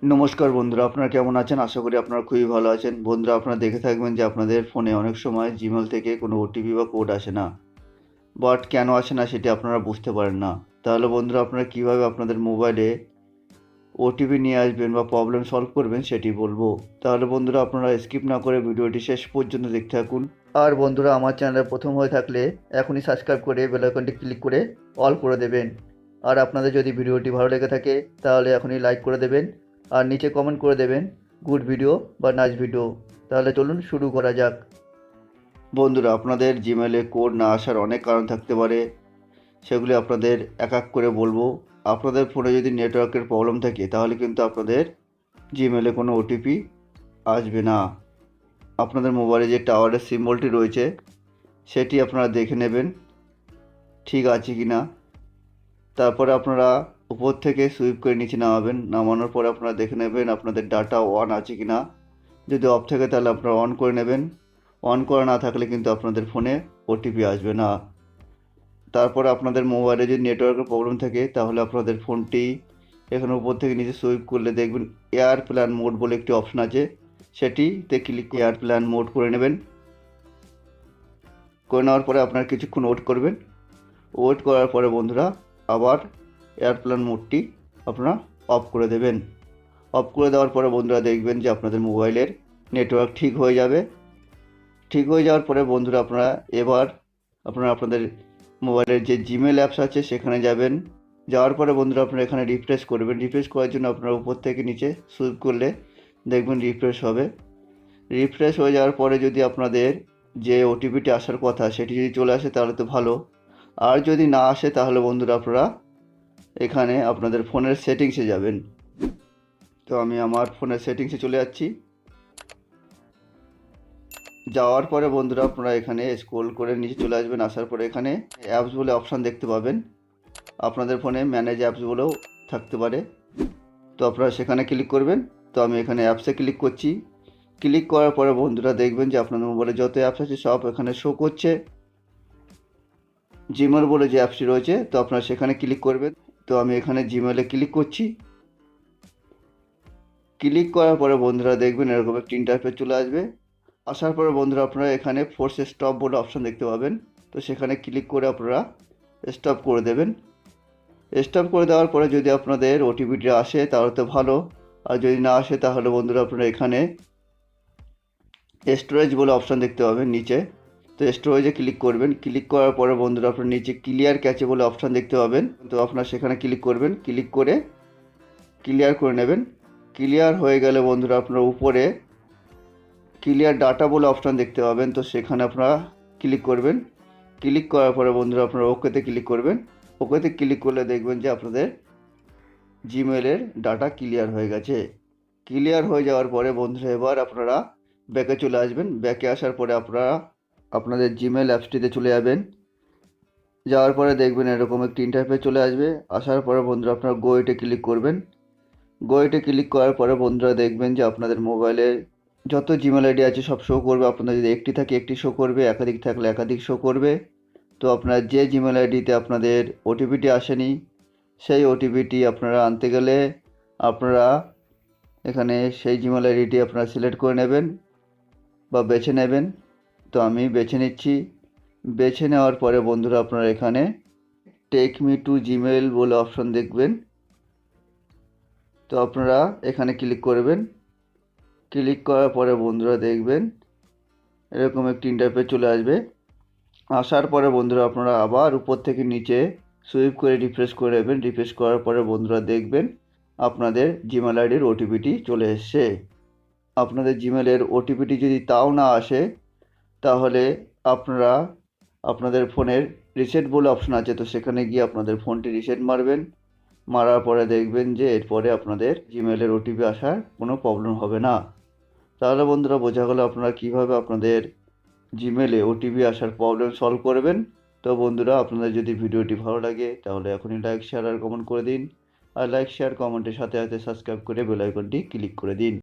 নমস্কার বন্ধুরা, আপনারা কেমন আছেন? আশা করি আপনারা খুবই ভালো আছেন। বন্ধুরা, আপনারা দেখে থাকবেন যে আপনাদের ফোনে অনেক সময় জিমেল থেকে কোনো ওটিপি বা কোড আসে না। বাট কেন আসে না সেটি আপনারা বুঝতে পারেন না। তাহলে বন্ধুরা, আপনারা কীভাবে আপনাদের মোবাইলে ওটিপি নিয়ে আসবেন বা প্রবলেম সলভ করবেন সেটি বলবো। তাহলে বন্ধুরা, আপনারা স্কিপ না করে ভিডিওটি শেষ পর্যন্ত দেখতে থাকুন। আর বন্ধুরা, আমার চ্যানেলে প্রথম হয়ে থাকলে এখনই সাবস্ক্রাইব করে বেল আইকনটি ক্লিক করে অল করে দেবেন। আর আপনাদের যদি ভিডিওটি ভালো লেগে থাকে তাহলে এখনই লাইক করে দেবেন আর নিচে কমেন্ট করে দেবেন গুড ভিডিও বা নাইস ভিডিও। তাহলে চলুন শুরু করা যাক। বন্ধুরা, আপনাদের জিমেলে কোড না আসার অনেক কারণ থাকতে পারে, সেগুলি আপনাদের এক এক করে বলবো। আপনাদের ফোনে যদি নেটওয়ার্কের প্রবলেম থাকে তাহলে কিন্তু আপনাদের জিমেলে কোনো ওটিপি আসবে না। আপনাদের মোবাইলে যে টাওয়ারের সিম্বলটি রয়েছে সেটি আপনারা দেখে নেবেন ঠিক আছে কি না। তারপরে আপনারা উপর থেকে সুইপ করে নিচে নামাবেন। নামানোর পরে আপনারা দেখে নেবেন আপনাদের ডাটা অন আছে কি না। যদি অফ থাকে তাহলে আপনারা অন করে নেবেন। অন করা না থাকলে কিন্তু আপনাদের ফোনে ওটিপি আসবে না। তারপরে আপনাদের মোবাইলে যদি নেটওয়ার্কের প্রবলেম থাকে তাহলে আপনাদের ফোনটি এখানে উপর থেকে নিচে সুইপ করলে দেখবেন এয়ারপ্লেন মোড বলে একটি অপশন আছে, সেটিতে ক্লিক করে এয়ারপ্লেন মোড করে নেবেন। করে নেওয়ার পরে আপনারা কিছুক্ষণ ওয়েট করবেন। ওয়েট করার পরে বন্ধুরা আবার এয়ারপ্লেন মোডটি আপনারা অফ করে দেবেন। অফ করে দেওয়ার পরে বন্ধুরা দেখবেন যে আপনাদের মোবাইলের নেটওয়ার্ক ঠিক হয়ে যাবে। ঠিক হয়ে যাওয়ার পরে বন্ধুরা এবার আপনারা আপনাদের মোবাইলের যে জিমেল অ্যাপস আছে সেখানে যাবেন। যাওয়ার পরে বন্ধুরা আপনারা এখানে রিফ্রেশ করবেন। রিফ্রেশ করার জন্য আপনারা উপর থেকে নিচে সুইপ করলে দেখবেন রিফ্রেশ হবে। রিফ্রেশ হয়ে যাওয়ার পরে যদি আপনাদের যে ওটিপিটি আসার কথা সেটি যদি চলে আসে তাহলে তো ভালো। আর যদি না আসে তাহলে বন্ধুরা আপনারা এখানে আপনাদের ফোনের সেটিংসে যাবেন। তো আমি আমার ফোনের সেটিংসে চলে যাচ্ছি। যাওয়ার পরে বন্ধুরা আপনারা এখানে স্ক্রল করে নিচে চলে আসবেন। আসার পরে এখানে অ্যাপস বলে অপশান দেখতে পাবেন। আপনাদের ফোনে ম্যানেজ অ্যাপস বলেও থাকতে পারে, তো আপনারা সেখানে ক্লিক করবেন। তো আমি এখানে অ্যাপসে ক্লিক করছি। ক্লিক করার পরে বন্ধুরা দেখবেন যে আপনাদের মোবাইলে যত অ্যাপস আছে সব এখানে শো করছে। জিমেল বলে যে অ্যাপসটি রয়েছে, তো আপনারা সেখানে ক্লিক করবেন। তো আমি এখানে জিমেলে ক্লিক করছি। ক্লিক করার পরে বন্ধুরা দেখবেন এরকম একটি ইন্টারফেস চলে আসবে। আসার পরে বন্ধুরা আপনারা এখানে ফোর্স স্টপ বলে অপশান দেখতে পাবেন। তো সেখানে ক্লিক করে আপনারা স্টপ করে দেবেন। স্টপ করে দেওয়ার পরে যদি আপনাদের ওটিপিটি আসে তাহলে তো ভালো, আর যদি না আসে তাহলে বন্ধুরা আপনারা এখানে স্টোরেজ বলে অপশান দেখতে পাবেন নিচে। তো স্টোরেজে ক্লিক করবেন। ক্লিক করার পরে বন্ধুরা আপনার নিচে ক্লিয়ার ক্যাচে বলে অপশান দেখতে পাবেন। তো আপনারা সেখানে ক্লিক করবেন। ক্লিক করে ক্লিয়ার করে নেবেন। ক্লিয়ার হয়ে গেলে বন্ধুরা আপনার উপরে ক্লিয়ার ডাটা বলে অপশান দেখতে পাবেন। তো সেখানে আপনারা ক্লিক করবেন। ক্লিক করার পরে বন্ধুরা আপনারা ওকেতে ক্লিক করবেন। ওকেতে ক্লিক করলে দেখবেন যে আপনাদের জিমেলের ডাটা ক্লিয়ার হয়ে গেছে। ক্লিয়ার হয়ে যাওয়ার পরে বন্ধুরা এবার আপনারা ব্যাকে চলে আসবেন। ব্যাকে আসার পরে আপনারা আপনাদের জিমেল অ্যাপসটিতে চলে যাবেন। যাওয়ার পরে দেখবেন এরকম একটি ইন্টারফেস চলে আসবে। আসার পরে বন্ধুরা আপনারা গোয়েটে ক্লিক করবেন। গোয়েটে ক্লিক করার পরে বন্ধুরা দেখবেন যে আপনাদের মোবাইলে যত জিমেল আইডি আছে সব শো করবে। আপনাদের যদি একটি থাকে একটি শো করবে, একাধিক থাকলে একাধিক শো করবে। তো আপনার যে জিমেল আইডিতে আপনাদের ওটিপিটি আসেনি সেই ওটিপিটি আপনারা আনতে গেলে আপনারা এখানে সেই জিমেল আইডিটি আপনারা সিলেক্ট করে নেবেন বা বেছে নেবেন। তো আমি বেছে নিচ্ছি। বেছে নেওয়ার পরে বন্ধুরা আপনারা এখানে টেক মি টু জিমেল বলে অপশন দেখবেন। তো আপনারা এখানে ক্লিক করবেন। ক্লিক করার পরে বন্ধুরা দেখবেন এরকম একটি ইন্টারফেস চলে আসবে। আসার পরে বন্ধুরা আপনারা আবার উপর থেকে নিচে সুইপ করে রিফ্রেশ করে নেবেন। রিফ্রেশ করার পরে বন্ধুরা দেখবেন আপনাদের জিমেল আইডির ওটিপিটি চলে এসছে। আপনাদের জিমেলের ওটিপিটি যদি তাও না আসে তাহলে আপনারা আপনাদের ফোনের রিসেট বলে অপশন আছে, তো সেখানে গিয়ে আপনাদের ফোনটি রিসেট মারবেন। মারার পরে দেখবেন যে এরপরে আপনাদের জিমেলের ওটিপি আসার কোনো প্রবলেম হবে না। তাহলে বন্ধুরা বোঝা গেল আপনারা কীভাবে আপনাদের জিমেলে ওটিপি আসার প্রবলেম সলভ করবেন। তো বন্ধুরা আপনাদের যদি ভিডিওটি ভালো লাগে তাহলে এখনই লাইক শেয়ার আর কমেন্ট করে দিন। আর লাইক শেয়ার কমেন্টের সাথে সাথে সাবস্ক্রাইব করে বেল আইকনটি ক্লিক করে দিন।